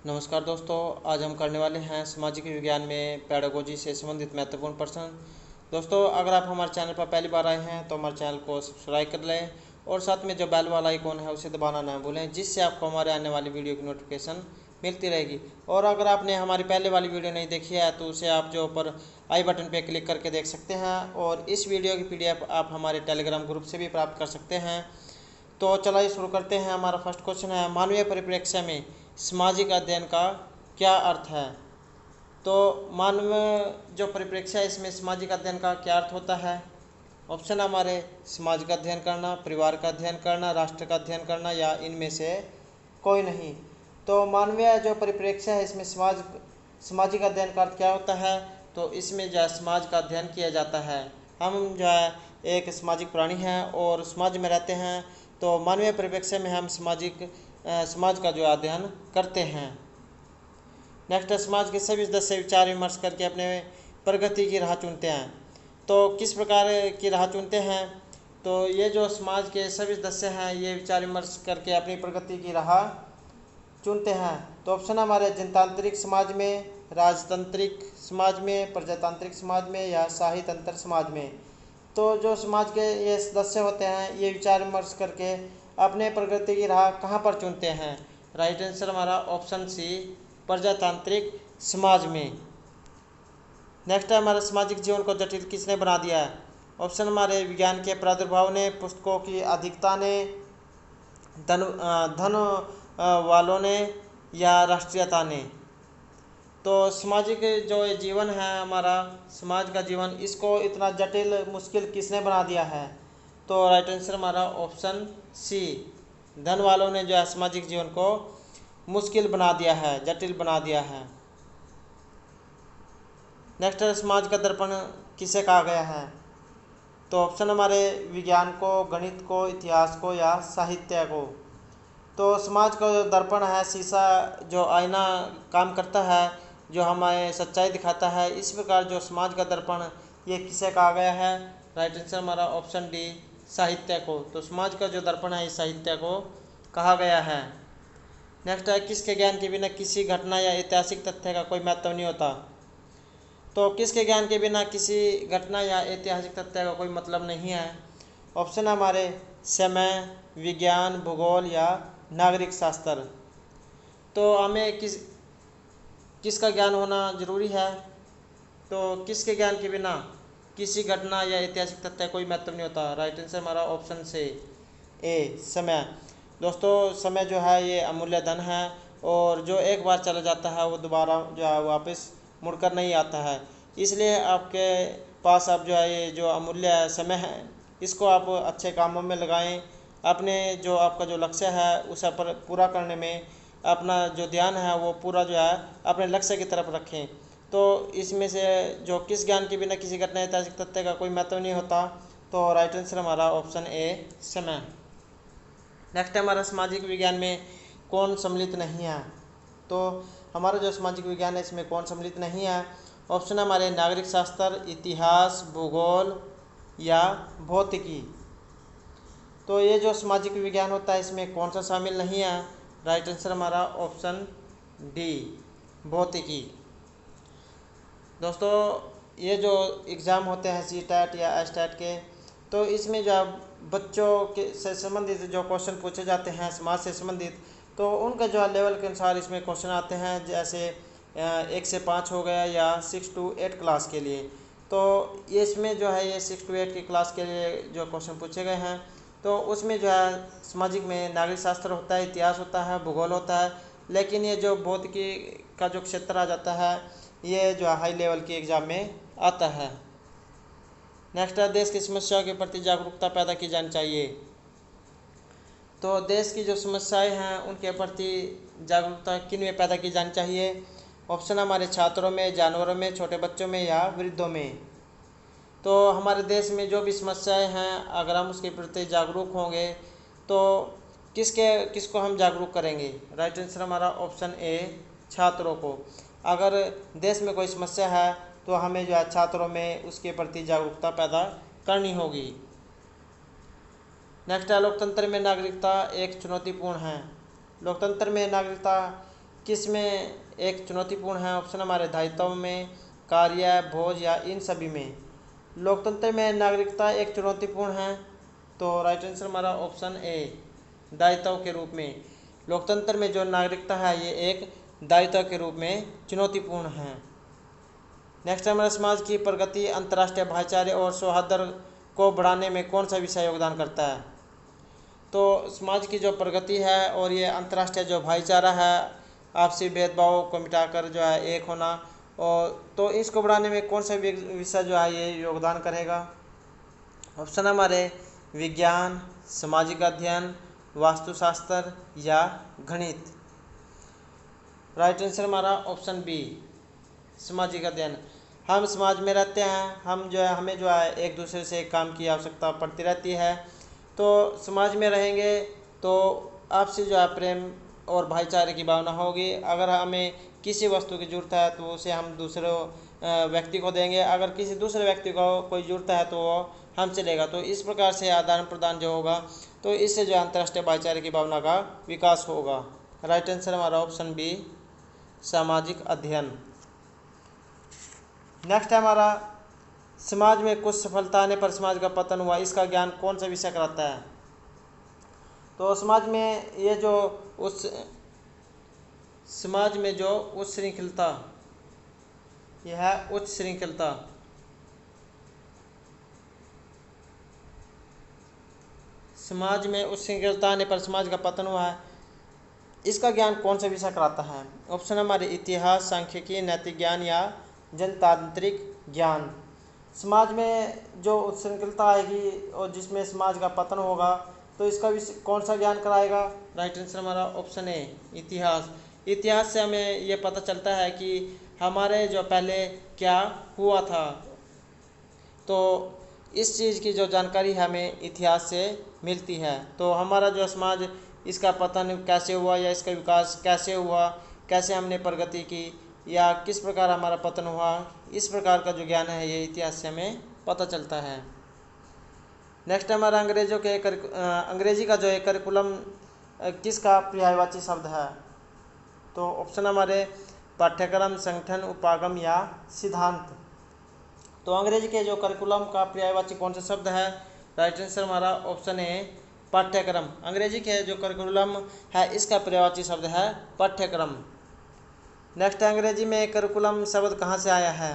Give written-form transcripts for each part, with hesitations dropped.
नमस्कार दोस्तों, आज हम करने वाले हैं सामाजिक विज्ञान में पेडागोजी से संबंधित महत्वपूर्ण प्रश्न। दोस्तों, अगर आप हमारे चैनल पर पहली बार आए हैं तो हमारे चैनल को सब्सक्राइब कर लें और साथ में जो बेल वाला आइकॉन है उसे दबाना ना भूलें, जिससे आपको हमारे आने वाली वीडियो की नोटिफिकेशन मिलती रहेगी। और अगर आपने हमारी पहले वाली वीडियो नहीं देखी है तो उसे आप जो ऊपर आई बटन पर क्लिक करके देख सकते हैं, और इस वीडियो की PDF आप हमारे टेलीग्राम ग्रुप से भी प्राप्त कर सकते हैं। तो चलिए शुरू करते हैं। हमारा फर्स्ट क्वेश्चन है, मानवीय परिप्रेक्ष्य में सामाजिक अध्ययन का क्या अर्थ है। तो मानव जो परिप्रेक्ष्य है इसमें सामाजिक अध्ययन का क्या अर्थ होता है। ऑप्शन हमारे समाज का अध्ययन करना, परिवार का अध्ययन करना, राष्ट्र का अध्ययन करना, या इनमें से कोई नहीं। तो मानवीय जो परिप्रेक्ष्य है इसमें सामाजिक अध्ययन का अर्थ क्या होता है। तो इसमें जो है समाज का अध्ययन किया जाता है। हम जो है एक सामाजिक प्राणी हैं और समाज में रहते हैं, तो मानवीय परिप्रेक्ष्य में हम समाज का जो अध्ययन करते हैं। नेक्स्ट है, समाज के सभी सदस्य विचार विमर्श करके अपने प्रगति की राह चुनते हैं। तो किस प्रकार की राह चुनते हैं। तो ये जो समाज के सभी सदस्य हैं ये विचार विमर्श करके अपनी प्रगति की राह चुनते हैं। तो ऑप्शन हमारे जनतांत्रिक समाज में, राजतांत्रिक समाज में, प्रजातांत्रिक समाज में, या शाहीतंत्र समाज में। तो जो समाज के ये सदस्य होते हैं ये विचार विमर्श करके अपने प्रगति की राह कहाँ पर चुनते हैं। राइट आंसर हमारा ऑप्शन सी, प्रजातांत्रिक समाज में। नेक्स्ट है हमारा, सामाजिक जीवन को जटिल किसने बना दिया है। ऑप्शन हमारे विज्ञान के प्रादुर्भाव ने, पुस्तकों की अधिकता ने, धन वालों ने, या राष्ट्रीयता ने। तो सामाजिक जो ये जीवन है हमारा, समाज का जीवन, इसको इतना जटिल मुश्किल किसने बना दिया है। तो राइट आंसर हमारा ऑप्शन सी, धन वालों ने जो है सामाजिक जीवन को मुश्किल बना दिया है, जटिल बना दिया है। नेक्स्ट है, समाज का दर्पण किसे कहा गया है। तो ऑप्शन हमारे विज्ञान को, गणित को, इतिहास को, या साहित्य को। तो समाज का जो दर्पण है, शीशा जो आईना काम करता है, जो हमें सच्चाई दिखाता है, इस प्रकार जो समाज का दर्पण ये किसे कहा गया है। राइट आंसर हमारा ऑप्शन डी, साहित्य को। तो समाज का जो दर्पण है इस साहित्य को कहा गया है। नेक्स्ट है, किसके ज्ञान के बिना किसी घटना या ऐतिहासिक तथ्य का कोई महत्व नहीं होता। तो किसके ज्ञान के बिना किसी घटना या ऐतिहासिक तथ्य का कोई मतलब नहीं है। ऑप्शन हमारे समय, विज्ञान, भूगोल, या नागरिक शास्त्र। तो हमें किसका ज्ञान होना जरूरी है। तो किसके ज्ञान के बिना किसी घटना या ऐतिहासिक तथ्य कोई महत्व नहीं होता। राइट आंसर हमारा ऑप्शन से ए, समय। दोस्तों, समय जो है ये अमूल्य धन है, और जो एक बार चला जाता है वो दोबारा जो है वापस मुड़कर नहीं आता है। इसलिए आपके पास अब जो है ये जो अमूल्य समय है इसको आप अच्छे कामों में लगाएं। अपने जो आपका जो लक्ष्य है उसे पर पूरा करने में अपना जो ध्यान है वो पूरा जो है अपने लक्ष्य की तरफ रखें। तो इसमें से जो किस ज्ञान के बिना किसी घटना ऐतिहासिक तथ्य का कोई महत्व नहीं होता। तो राइट आंसर हमारा ऑप्शन ए, समय। नेक्स्ट है हमारा, सामाजिक विज्ञान में कौन सम्मिलित नहीं है। तो हमारा जो सामाजिक विज्ञान है इसमें कौन सम्मिलित नहीं है। ऑप्शन हमारे नागरिक शास्त्र, इतिहास, भूगोल, या भौतिकी। तो ये जो सामाजिक विज्ञान होता है इसमें कौन सा शामिल नहीं है। राइट आंसर हमारा ऑप्शन डी, भौतिकी। दोस्तों, ये जो एग्ज़ाम होते हैं CTET या STET के, तो इसमें जो बच्चों के से संबंधित जो क्वेश्चन पूछे जाते हैं समाज से संबंधित, तो उनका जो लेवल के अनुसार इसमें क्वेश्चन आते हैं। जैसे 1 से 5 हो गया, या 6 to 8 क्लास के लिए। तो ये इसमें जो है ये 6 to 8 की क्लास के लिए जो क्वेश्चन पूछे गए हैं, तो उसमें जो है सामाजिक में नागरिक शास्त्र होता है, इतिहास होता है, भूगोल होता है। लेकिन ये जो भौतिकी का जो क्षेत्र आ जाता है ये जो हाई लेवल के एग्ज़ाम में आता है। नेक्स्ट है, देश की समस्याओं के प्रति जागरूकता पैदा की जानी चाहिए। तो देश की जो समस्याएं हैं उनके प्रति जागरूकता किन में पैदा की जानी चाहिए। ऑप्शन हमारे छात्रों में, जानवरों में, छोटे बच्चों में, या वृद्धों में। तो हमारे देश में जो भी समस्याएं हैं अगर हम उसके प्रति जागरूक होंगे तो किसको हम जागरूक करेंगे। राइट आंसर हमारा ऑप्शन ए, छात्रों को। अगर देश में कोई समस्या है तो हमें जो है छात्रों में उसके प्रति जागरूकता पैदा करनी होगी। नेक्स्ट है, लोकतंत्र में नागरिकता एक चुनौतीपूर्ण है। लोकतंत्र में नागरिकता किस में एक चुनौतीपूर्ण है? ऑप्शन हमारे दायित्व में, कार्य, भोज या इन सभी में। लोकतंत्र में नागरिकता एक चुनौतीपूर्ण है, तो राइट आंसर हमारा ऑप्शन ए, दायित्व के रूप में। लोकतंत्र में जो नागरिकता है ये एक दायित्व के रूप में चुनौतीपूर्ण है। नेक्स्ट हमारा समाज की प्रगति, अंतर्राष्ट्रीय भाईचारे और सौहार्द को बढ़ाने में कौन सा विषय योगदान करता है? तो समाज की जो प्रगति है और ये अंतर्राष्ट्रीय जो भाईचारा है, आपसी भेदभाव को मिटाकर जो है एक होना, और तो इसको बढ़ाने में कौन सा विषय जो है ये योगदान करेगा? ऑप्शन हमारे विज्ञान, सामाजिक अध्ययन, वास्तुशास्त्र या गणित। राइट आंसर हमारा ऑप्शन बी, सामाजिक अध्ययन। हम समाज में रहते हैं, हम जो है हमें जो है एक दूसरे से काम की आवश्यकता पड़ती रहती है, तो समाज में रहेंगे तो आपसी जो है प्रेम और भाईचारे की भावना होगी। अगर हमें किसी वस्तु की ज़रूरत है तो उसे हम दूसरे व्यक्ति को देंगे, अगर किसी दूसरे व्यक्ति को कोई ज़रूरत है तो वो हमसे लेगा। तो इस प्रकार से आदान प्रदान जो होगा तो इससे जो अंतर्राष्ट्रीय भाईचारे की भावना का विकास होगा। राइट आंसर हमारा ऑप्शन बी, सामाजिक अध्ययन। नेक्स्ट है हमारा, समाज में कुछ सफलता आने पर समाज का पतन हुआ, इसका ज्ञान कौन सा विषय कराता है? तो समाज में ये जो समाज में जो उच्च श्रृंखलता, यह है उच्च श्रृंखलता। समाज में उच्च श्रृंखलता आने पर समाज का पतन हुआ है, इसका ज्ञान कौन सा विषय कराता है? ऑप्शन हमारे इतिहास, सांख्यिकी, नैतिक ज्ञान या जनतांत्रिक ज्ञान। समाज में जो उच्छृंखलता आएगी और जिसमें समाज का पतन होगा तो इसका कौन सा ज्ञान कराएगा? राइट आंसर हमारा ऑप्शन ए, इतिहास। इतिहास से हमें ये पता चलता है कि हमारे जो पहले क्या हुआ था, तो इस चीज़ की जो जानकारी हमें इतिहास से मिलती है। तो हमारा जो समाज, इसका पतन कैसे हुआ या इसका विकास कैसे हुआ, कैसे हमने प्रगति की या किस प्रकार हमारा पतन हुआ, इस प्रकार का जो ज्ञान है ये इतिहास से हमें पता चलता है। नेक्स्ट हमारा अंग्रेजी का जो है करिकुलम किसका पर्यायवाची शब्द है? तो ऑप्शन हमारे पाठ्यक्रम, संगठन, उपागम या सिद्धांत। तो अंग्रेजी के जो करिकुलम का पर्यायवाची कौन सा शब्द है? राइट आंसर हमारा ऑप्शन ए, पाठ्यक्रम। अंग्रेजी के जो करिकुलम है इसका पर्यायवाची शब्द है पाठ्यक्रम। नेक्स्ट अंग्रेजी में करिकुलम शब्द कहाँ से आया है?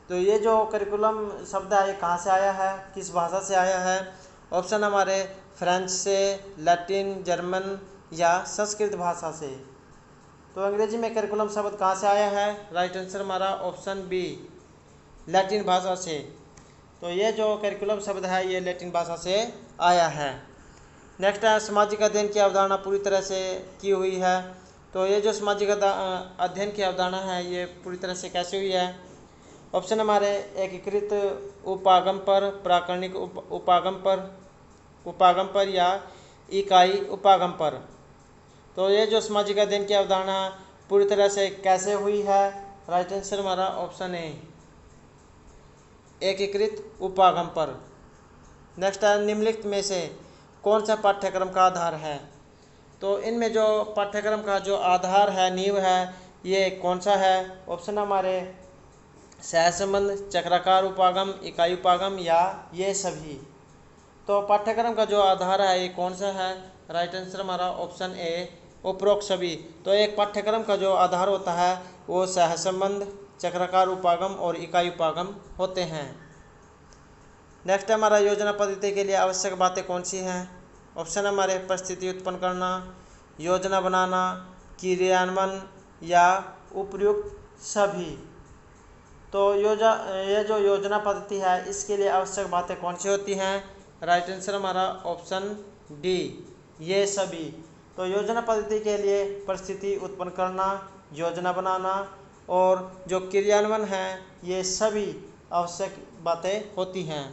तो ये जो करिकुलम शब्द है ये कहाँ से आया है, किस भाषा से आया है? ऑप्शन हमारे फ्रेंच से, लैटिन, जर्मन या संस्कृत भाषा से। तो अंग्रेजी में करिकुलम शब्द कहाँ से आया है? राइट आंसर हमारा ऑप्शन बी, लैटिन भाषा से। तो ये जो करिकुलम शब्द है ये लैटिन भाषा से आया है। नेक्स्ट है सामाजिक अध्ययन की अवधारणा पूरी तरह से की हुई है। तो ये जो सामाजिक अध्ययन की अवधारणा है ये पूरी तरह से कैसे हुई है? ऑप्शन हमारे एकीकृत उपागम पर, प्राकरणिक उपागम पर या इकाई उपागम पर। तो ये जो सामाजिक अध्ययन की अवधारणा पूरी तरह से कैसे हुई है? राइट आंसर हमारा ऑप्शन ए, एकीकृत उपागम पर। नेक्स्ट है निम्नलिखित में से कौन सा पाठ्यक्रम का आधार है? तो इनमें जो पाठ्यक्रम का जो आधार है, नींव है, ये कौन सा है? ऑप्शन हमारे सहसंबंध, चक्राकार उपागम, इकाई उपागम या ये सभी। तो पाठ्यक्रम का जो आधार है ये कौन सा है? राइट आंसर हमारा ऑप्शन ए, उपरोक्त सभी। तो एक पाठ्यक्रम का जो आधार होता है वो सहसंबंध, चक्राकार उपागम और इकाई उपागम होते हैं। नेक्स्ट हमारा योजना पद्धति के लिए आवश्यक बातें कौन सी हैं? ऑप्शन हमारे परिस्थिति उत्पन्न करना, योजना बनाना, क्रियान्वयन या उपयुक्त सभी। तो ये जो योजना पद्धति है इसके लिए आवश्यक बातें कौन सी होती हैं? राइट आंसर हमारा ऑप्शन डी, ये सभी। तो योजना पद्धति के लिए परिस्थिति उत्पन्न करना, योजना बनाना और जो क्रियान्वयन है ये सभी आवश्यक बातें होती हैं।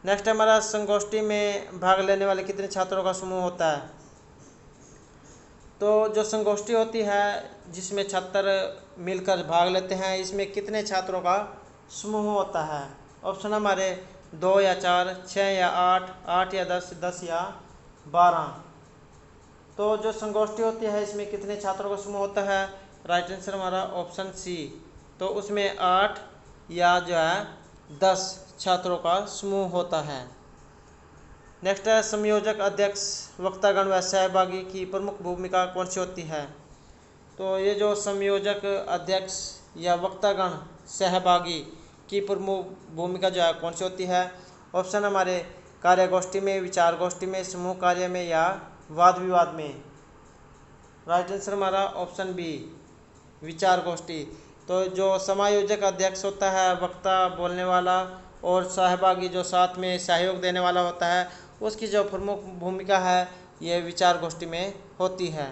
नेक्स्ट हमारा संगोष्ठी में भाग लेने वाले कितने छात्रों का समूह होता है? तो जो संगोष्ठी होती है जिसमें छात्र मिलकर भाग लेते हैं, इसमें कितने छात्रों का समूह होता है? ऑप्शन हमारे 2 या 4, 6 या 8, 8 या 10, 10 या 12। तो जो संगोष्ठी होती है इसमें कितने छात्रों का समूह होता है? राइट आंसर हमारा ऑप्शन सी। तो उसमें 8 या जो है 10 छात्रों का समूह होता है। नेक्स्ट है संयोजक, अध्यक्ष, वक्तागण व सहभागी की प्रमुख भूमिका कौन सी होती है? तो ये जो संयोजक, अध्यक्ष या वक्तागण, सहभागी की प्रमुख भूमिका जो है कौन सी होती है? ऑप्शन हमारे कार्यगोष्ठी में, विचार गोष्ठी में, समूह कार्य में या वाद विवाद में। राइट आंसर हमारा ऑप्शन बी, विचार गोष्ठी। तो जो समायोजक अध्यक्ष होता है, वक्ता बोलने वाला, और सहभागी जो साथ में सहयोग देने वाला होता है, उसकी जो प्रमुख भूमिका है ये विचार गोष्ठी में होती है।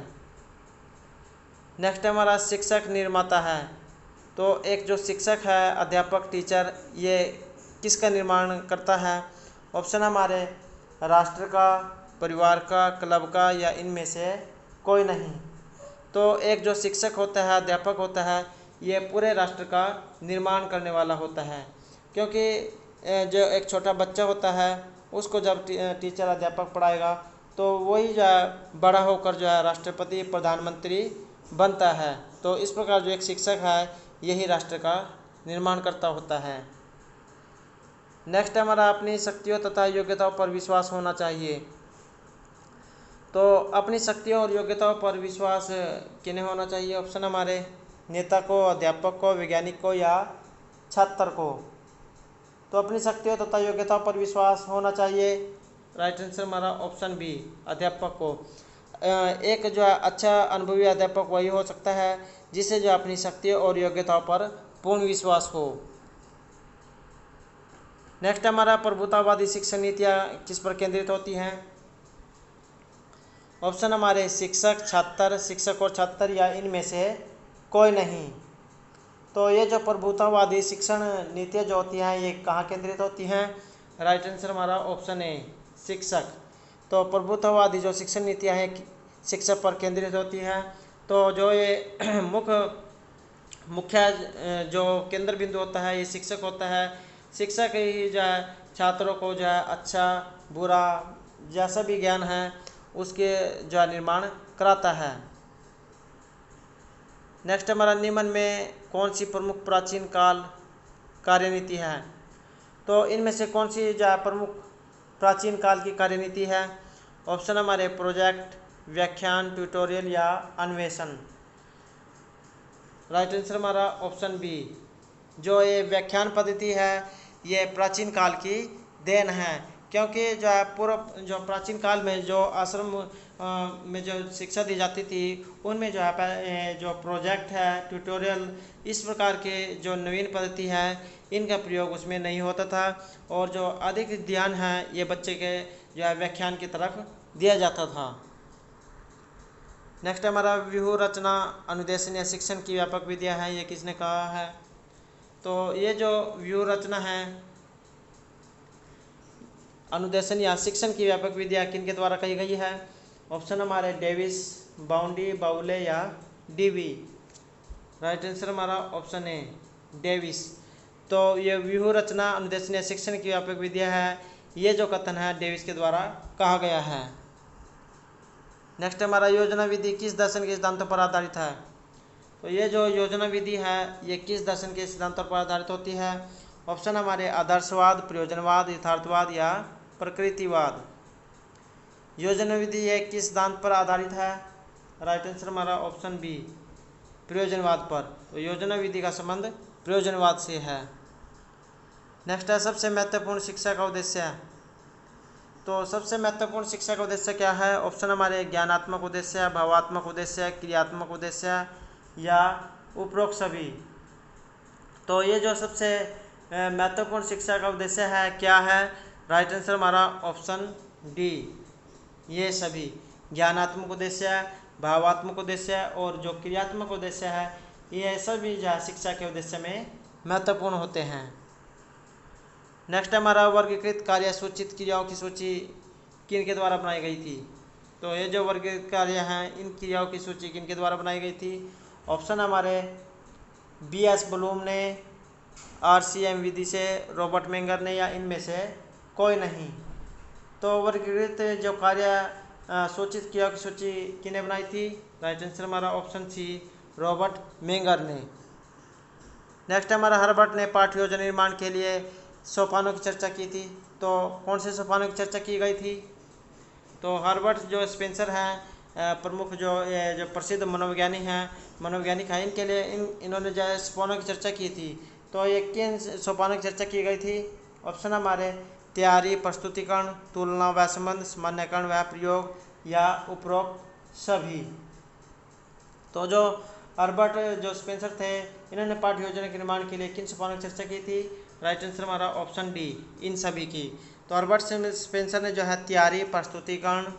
नेक्स्ट हमारा शिक्षक, निर्माता है। तो एक जो शिक्षक है, अध्यापक, टीचर, ये किसका निर्माण करता है? ऑप्शन हमारे राष्ट्र का, परिवार का, क्लब का या इनमें से कोई नहीं। तो एक जो शिक्षक होता है, अध्यापक होता है, ये पूरे राष्ट्र का निर्माण करने वाला होता है। क्योंकि जो एक छोटा बच्चा होता है उसको जब टीचर, अध्यापक पढ़ाएगा तो वही जो है बड़ा होकर जो है राष्ट्रपति, प्रधानमंत्री बनता है। तो इस प्रकार जो एक शिक्षक है यही राष्ट्र का निर्माण करता होता है। नेक्स्ट हमारा अपनी शक्तियों तथा योग्यताओं पर विश्वास होना चाहिए। तो अपनी शक्तियों और योग्यताओं पर विश्वास किन्हें होना चाहिए? ऑप्शन हमारे नेता को, अध्यापक को, वैज्ञानिक को या छात्र को। तो अपनी शक्तियों तथा योग्यताओं पर विश्वास होना चाहिए। राइट आंसर हमारा ऑप्शन बी, अध्यापक को। एक जो अच्छा अनुभवी अध्यापक वही हो सकता है जिसे जो अपनी शक्तियों और योग्यताओं पर पूर्ण विश्वास हो। नेक्स्ट हमारा प्रभुतावादी शिक्षण नीतियाँ किस पर केंद्रित होती हैं? ऑप्शन हमारे शिक्षक, छात्र, शिक्षक और छात्र या इनमें से कोई नहीं। तो ये जो प्रभुतावादी शिक्षण नीतियाँ जो होती हैं ये कहाँ केंद्रित होती हैं? राइट आंसर हमारा ऑप्शन ए, शिक्षक। तो प्रभुत्ववादी जो शिक्षण नीतियाँ हैं शिक्षक पर केंद्रित होती हैं। तो जो ये मुख्य जो केंद्र बिंदु होता है ये शिक्षक होता है। शिक्षक ही जो है छात्रों को जो है अच्छा बुरा जैसा भी ज्ञान है उसके जो है निर्माण कराता है। नेक्स्ट हमारा निम्न में कौन सी प्रमुख प्राचीन काल कार्यनीति है? तो इनमें से कौन सी जो है प्रमुख प्राचीन काल की कार्यनीति है? ऑप्शन हमारे प्रोजेक्ट, व्याख्यान, ट्यूटोरियल या अन्वेषण। राइट आंसर हमारा ऑप्शन बी, जो ये व्याख्यान पद्धति है ये प्राचीन काल की देन है। क्योंकि जो है पूर्व जो प्राचीन काल में जो आश्रम में जो शिक्षा दी जाती थी उनमें जो है जो प्रोजेक्ट है, ट्यूटोरियल, इस प्रकार के जो नवीन पद्धति है इनका प्रयोग उसमें नहीं होता था और जो अधिक ध्यान है ये बच्चे के जो है व्याख्यान की तरफ दिया जाता था। नेक्स्ट हमारा व्यूह रचना, अनुदेशन या शिक्षण की व्यापक विधियाँ हैं, ये किसने कहा है? तो ये जो व्यूह रचना है, अनुदेशन या शिक्षण की व्यापक विधियाँ किनके द्वारा कही गई है? ऑप्शन हमारे डेविस, बाउंडी, बाउले या डीवी। राइट आंसर हमारा ऑप्शन ए, डेविस। तो ये व्यूह रचना, अनुदेशन या शिक्षण की व्यापक विधियाँ है, ये जो कथन है डेविस के द्वारा कहा गया है। नेक्स्ट हमारा योजना विधि किस दर्शन के सिद्धांतों पर आधारित है? तो ये जो योजना विधि है ये किस दर्शन के सिद्धांतों पर आधारित होती है? ऑप्शन हमारे आदर्शवाद, प्रयोजनवाद, यथार्थवाद या प्रकृतिवाद। योजना विधि ये किस सिद्धांत पर आधारित है? राइट आंसर हमारा ऑप्शन बी, प्रयोजनवाद पर। तो योजना विधि का संबंध प्रयोजनवाद से है। नेक्स्ट है सबसे महत्वपूर्ण शिक्षा का उद्देश्य। तो सबसे महत्वपूर्ण शिक्षा का उद्देश्य क्या है? ऑप्शन हमारे ज्ञानात्मक उद्देश्य, भावात्मक उद्देश्य, क्रियात्मक उद्देश्य या उपरोक्त सभी। तो ये जो सबसे महत्वपूर्ण शिक्षा का उद्देश्य है क्या है? राइट आंसर हमारा ऑप्शन डी, ये सभी ज्ञानात्मक उद्देश्य, भावात्मक उद्देश्य और जो क्रियात्मक उद्देश्य है ये सभी जो है शिक्षा के उद्देश्य में महत्वपूर्ण होते हैं। नेक्स्ट हमारा वर्गीकृत कार्य सूचित क्रियाओं की सूची किनके द्वारा बनाई गई थी? तो ये जो वर्गीकृत कार्य हैं इन क्रियाओं की सूची किनके द्वारा बनाई गई थी? ऑप्शन हमारे बीएस ब्लूम ने, आरसीएम विधि से, रॉबर्ट मेंगर ने या इनमें से कोई नहीं। तो वर्गीकृत जो कार्य सूचित क्रियाओं की सूची किसने बनाई थी? राइट आंसर हमारा ऑप्शन सी, रॉबर्ट मेंगर ने। नेक्स्ट हमारा हर्बर्ट ने पाठ्य योजना निर्माण के लिए सोपानों की चर्चा की थी। तो कौन से सोपानों की चर्चा की गई थी? तो हर्बर्ट जो स्पेंसर हैं प्रमुख जो प्रसिद्ध मनोवैज्ञानिक हैं, इनके लिए इन्होंने जो सोपानों की चर्चा की थी। तो ये किन सोपानों की चर्चा की गई थी? ऑप्शन हमारे तैयारी, प्रस्तुतिकरण, तुलना व संबंध, सामान्यकरण व प्रयोग या उपरोक्त सभी। तो जो हर्बर्ट जो स्पेंसर थे, इन्होंने पाठ्य योजना के निर्माण के लिए किन सोपानों की चर्चा की थी? राइट आंसर हमारा ऑप्शन डी, इन सभी की। तो हर्बर्ट स्पेंसर ने जो है तैयारी, प्रस्तुतिकरण,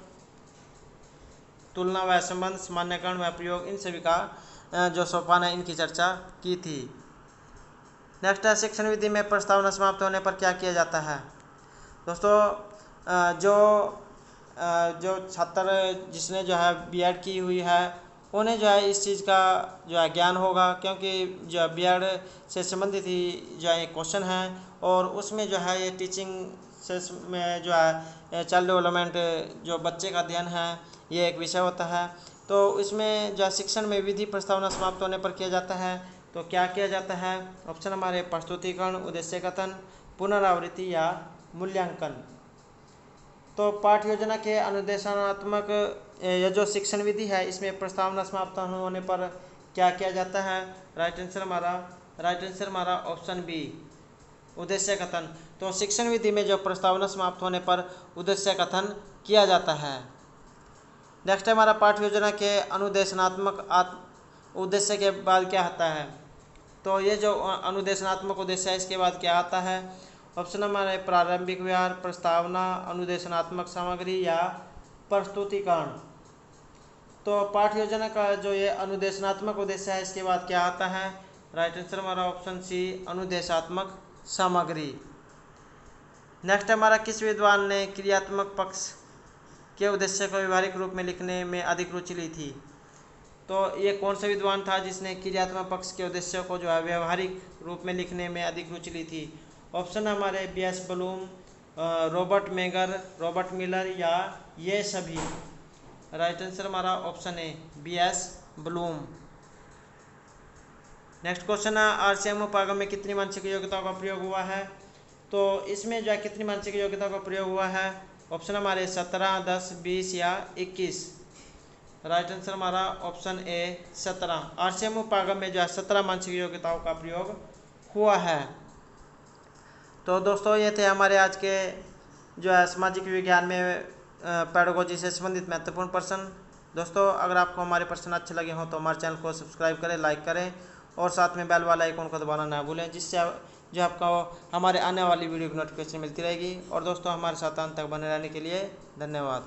तुलना व संबंध, सामान्यकरण व प्रयोग, इन सभी का जो सोपान है इनकी चर्चा की थी। नेक्स्ट है शिक्षण विधि में प्रस्तावना समाप्त होने पर क्या किया जाता है? दोस्तों जो छात्र जिसने जो है बीएड की हुई है, उन्हें जो है इस चीज़ का जो है ज्ञान होगा, क्योंकि जो बीएड से संबंधित ही जो है क्वेश्चन है और उसमें जो है ये टीचिंग से में जो है चाइल्ड डेवलपमेंट जो बच्चे का अध्ययन है, ये एक विषय होता है। तो इसमें जो शिक्षण में विधि प्रस्तावना समाप्त होने पर किया जाता है। तो क्या किया जाता है? ऑप्शन हमारे प्रस्तुतिकरण, उद्देश्य कथन, पुनरावृत्ति या मूल्यांकन। तो पाठ्य योजना के अनुदेशात्मक यह जो शिक्षण विधि है, इसमें प्रस्तावना समाप्त होने पर क्या किया जाता है? राइट आंसर हमारा ऑप्शन बी, उद्देश्य कथन। तो शिक्षण विधि में जो प्रस्तावना समाप्त होने पर उद्देश्य कथन किया जाता है। नेक्स्ट हमारा पाठ्य योजना के अनुदेशात्मक उद्देश्य के बाद क्या आता है? तो ये जो अनुदेशात्मक उद्देश्य है, इसके बाद क्या आता है? ऑप्शन हमारे प्रारंभिक व्यवहार, प्रस्तावना, अनुदेशात्मक सामग्री या प्रस्तुतिकरण। तो पाठ्य योजना का जो ये अनुदेशात्मक उद्देश्य है, इसके बाद क्या आता है? राइट आंसर हमारा ऑप्शन सी, अनुदेशात्मक सामग्री। नेक्स्ट हमारा किस विद्वान ने क्रियात्मक पक्ष के उद्देश्य को व्यवहारिक रूप में लिखने में अधिक रुचि ली थी? तो ये कौन सा विद्वान था जिसने क्रियात्मक पक्ष के उद्देश्य को जो है व्यवहारिक रूप में लिखने में अधिक रुचि ली थी? ऑप्शन हमारे BS Bloom, Robert Menger, Robert Miller या ये सभी। राइट आंसर हमारा ऑप्शन है बीएस ब्लूम। नेक्स्ट क्वेश्चन है आरसीएम उपागम में कितनी मानसिक योग्यताओं का प्रयोग हुआ है? तो इसमें जो है कितनी मानसिक योग्यताओं का प्रयोग हुआ है? ऑप्शन हमारे 17, 10, 20 या 21। राइट आंसर हमारा ऑप्शन ए 17। आरसीएम उपागम में जो है 17 मानसिक योग्यताओं का प्रयोग हुआ है। तो दोस्तों ये थे हमारे आज के जो है सामाजिक विज्ञान में पेडागोजी से संबंधित महत्वपूर्ण प्रश्न। दोस्तों अगर आपको हमारे प्रश्न अच्छे लगे हों तो हमारे चैनल को सब्सक्राइब करें, लाइक करें और साथ में बेल वाला आइकन को दबाना ना भूलें, जिससे जो आपको हमारे आने वाली वीडियो की नोटिफिकेशन मिलती रहेगी। और दोस्तों हमारे साथ अंत तक बने रहने के लिए धन्यवाद।